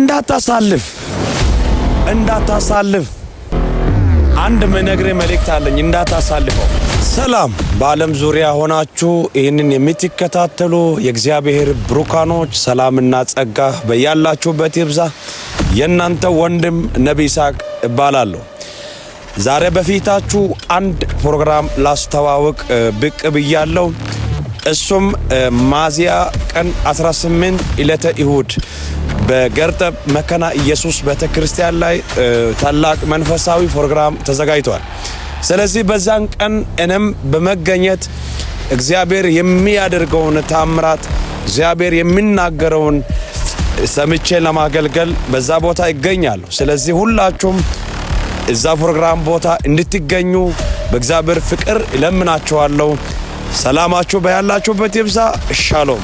እንዳታሳልፍ አንድ መነግሬ መልእክት አለኝ እንዳታሳልፈው። ሰላም በዓለም ዙሪያ ሆናችሁ ይህንን የምትከታተሉ የእግዚአብሔር ብሩካኖች ሰላምና ጸጋ በያላችሁበት ይብዛ። የእናንተ ወንድም ነቢይ ይስሐቅ እባላለሁ። ዛሬ በፊታችሁ አንድ ፕሮግራም ላስተዋውቅ ብቅ ብያለሁ። እሱም ሚያዝያ ቀን 18 ዕለተ እሁድ በገርጠብ መካነ ኢየሱስ ቤተክርስቲያን ላይ ታላቅ መንፈሳዊ ፕሮግራም ተዘጋጅቷል። ስለዚህ በዛን ቀን እኔም በመገኘት እግዚአብሔር የሚያደርገውን ተአምራት እግዚአብሔር የሚናገረውን ሰምቼ ለማገልገል በዛ ቦታ ይገኛሉ። ስለዚህ ሁላችሁም እዛ ፕሮግራም ቦታ እንድትገኙ በእግዚአብሔር ፍቅር እለምናችኋለሁ። ሰላማችሁ በያላችሁበት ይብዛ። ሻሎም